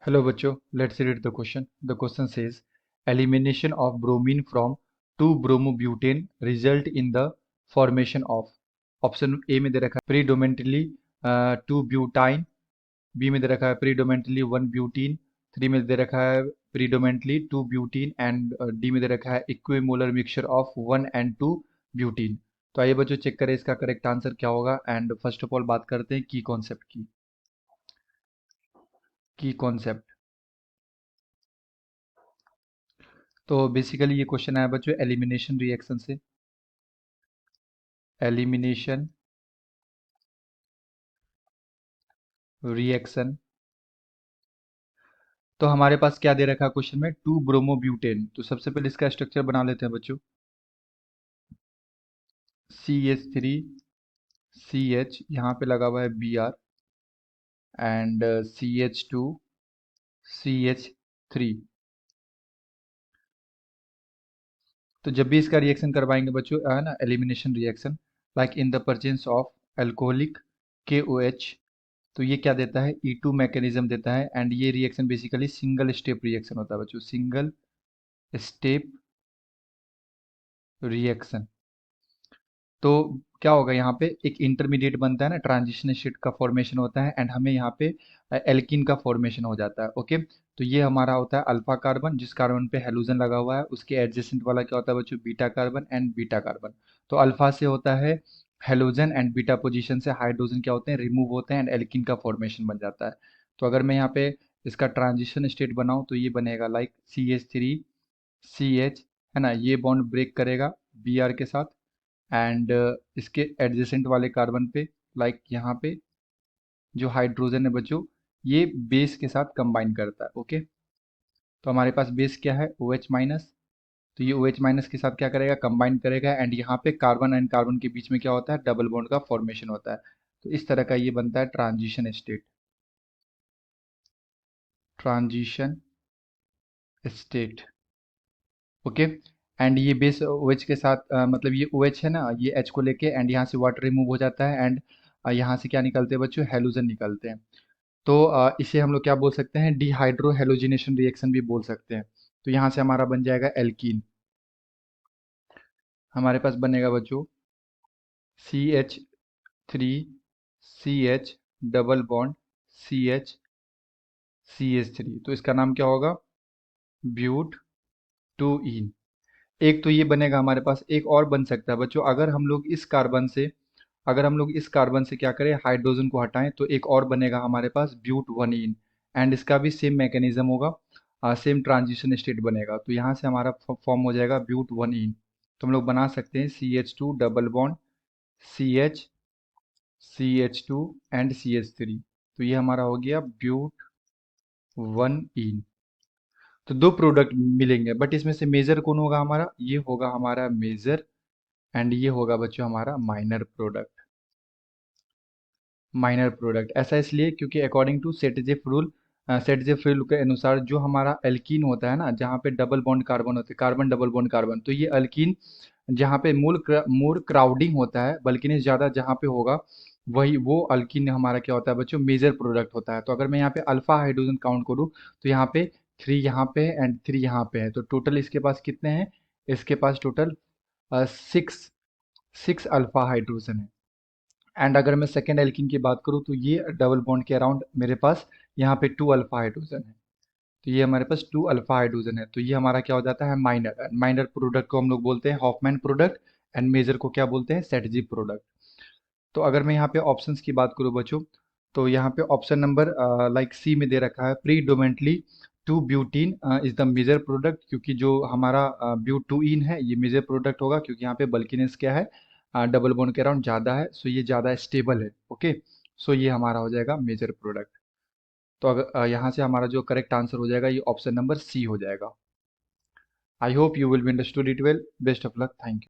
Hello बच्चों, let's read the question. The question says elimination of bromine from 2-bromobutane result in the formation of option A में दे रखा है predominantly 2-butane, B में दे रखा है predominantly 1-butene, 3 में दे रखा है predominantly 2-butene एंड डी में दे रखा है equimolar mixture of 1 and 2-butene। तो आइए बच्चों चेक करें इसका करेक्ट आंसर क्या होगा। एंड फर्स्ट ऑफ ऑल बात करते हैं की कॉन्सेप्ट की कॉन्सेप्ट। तो बेसिकली ये क्वेश्चन आया बच्चों एलिमिनेशन रिएक्शन से। एलिमिनेशन रिएक्शन, तो हमारे पास क्या दे रखा है क्वेश्चन में 2-ब्रोमोब्यूटेन। तो सबसे पहले इसका स्ट्रक्चर बना लेते हैं बच्चों। CH3CH, यहाँ पे लगा हुआ है Br एंड CH2CH3। तो जब भी इसका रिएक्शन करवाएंगे बच्चों है ना elimination reaction like in the presence of alcoholic KOH, तो ये क्या देता है E2 मैकेनिज्म देता है। एंड ये reaction basically single step reaction होता है बच्चों, सिंगल स्टेप रिएक्शन। तो क्या होगा यहाँ पे एक इंटरमीडिएट बनता है ना, ट्रांजिशन स्टेट का फॉर्मेशन होता है एंड हमें यहाँ पे एल्कीन का फॉर्मेशन हो जाता है। ओके, तो ये हमारा होता है अल्फा कार्बन, जिस कार्बन पे हेलोजन लगा हुआ है उसके एडजेसेंट वाला क्या होता है बच्चों beta carbon and beta carbon. तो अल्फा से होता है हेलोजन एंड बीटा पोजीशन से हाइड्रोजन क्या होते हैं रिमूव होते हैं एंड एल्कीन का फॉर्मेशन बन जाता है। तो अगर मैं यहाँ पे इसका ट्रांजिशन स्टेट बनाऊं तो ये बनेगा लाइक CH3CH, है ना, ये बॉन्ड ब्रेक करेगा Br के साथ एंड इसके एडजेसेंट वाले कार्बन पे लाइक यहाँ पे जो हाइड्रोजन है बच्चों ये बेस के साथ कंबाइन करता है। ओके, तो हमारे पास बेस क्या है OH माइनस, तो ये OH माइनस के साथ क्या करेगा कंबाइन करेगा एंड यहाँ पे कार्बन एंड कार्बन के बीच में क्या होता है डबल बॉन्ड का फॉर्मेशन होता है। तो इस तरह का ये बनता है transition state, transition state. Okay, and ये बेस OH के साथ मतलब ये OH है ना, ये H को लेके एंड यहाँ से वाटर रिमूव हो जाता है एंड यहाँ से क्या निकलते हैं बच्चों हेलोजन निकलते हैं। तो इसे हम लोग क्या बोल सकते हैं डिहाइड्रो हेलोजिनेशन रिएक्शन भी बोल सकते हैं। तो यहाँ से हमारा बन जाएगा एल्कीन। हमारे पास बनेगा बच्चों CH3CH double bond CH CH3, तो इसका नाम क्या होगा ब्यूट टू इन। एक तो ये बनेगा हमारे पास, एक और बन सकता है बच्चों अगर हम लोग इस कार्बन से, अगर हम लोग इस कार्बन से क्या करें हाइड्रोजन को हटाएं तो एक और बनेगा हमारे पास ब्यूट वन इन एंड इसका भी सेम मैकेनिज्म होगा, सेम ट्रांजिशन स्टेट बनेगा। तो यहाँ से हमारा फॉर्म हो जाएगा ब्यूट वन इन। तो हम लोग बना सकते हैं CH2 double bond CH CH2 and CH3। तो ये हमारा हो गया ब्यूट वन इन। तो दो प्रोडक्ट मिलेंगे बट इसमें से मेजर कौन होगा हमारा, ये होगा हमारा मेजर एंड ये होगा बच्चों हमारा माइनर प्रोडक्ट। माइनर प्रोडक्ट ऐसा इसलिए क्योंकि according to Saytzeff rule, Saytzeff rule के अनुसार जो हमारा एल्कीन होता है ना जहाँ पे डबल बॉन्ड कार्बन होते हैं, कार्बन डबल बॉन्ड कार्बन, तो ये अल्कीन जहाँ पे मोर क्राउडिंग होता है बल्कि ज़्यादा जहाँ पे होगा वही वो अल्कीन हमारा क्या होता है बच्चों मेजर प्रोडक्ट होता है। तो अगर मैं यहाँ पे अल्फा हाइड्रोजन काउंट करूँ तो यहाँ पे 3 यहाँ पे है एंड 3 यहाँ पे है, तो टोटल इसके पास कितने हैं, इसके पास टोटल 6 अल्फा हाइड्रोजन है। एंड अगर मैं सेकेंड एल्कीन की बात करूँ तो ये डबल बॉन्ड के अराउंड मेरे पास यहाँ पे 2 अल्फा हाइड्रोजन है। तो ये हमारे पास 2 अल्फा हाइड्रोजन है, तो ये हमारा क्या हो जाता है माइनर। माइनर प्रोडक्ट को हम लोग बोलते हैं हॉफमैन प्रोडक्ट एंड मेजर को क्या बोलते हैं सेटजी प्रोडक्ट। तो अगर मैं यहाँ पे ऑप्शंस की बात करूँ बच्चों तो यहाँ पे ऑप्शन नंबर लाइक सी में दे रखा है predominantly 2 butene is the major product, क्योंकि जो हमारा ब्यूट टू इन है ये मेजर प्रोडक्ट होगा क्योंकि यहाँ पे बल्किनेस क्या है डबल बॉन्ड के अराउंड ज़्यादा है, सो ये ज़्यादा स्टेबल है। ओके, सो ये हमारा हो जाएगा मेजर प्रोडक्ट। तो अगर यहाँ से हमारा जो करेक्ट आंसर हो जाएगा ये ऑप्शन नंबर सी हो जाएगा। I hope you will be understood it well. Best of luck, thank you.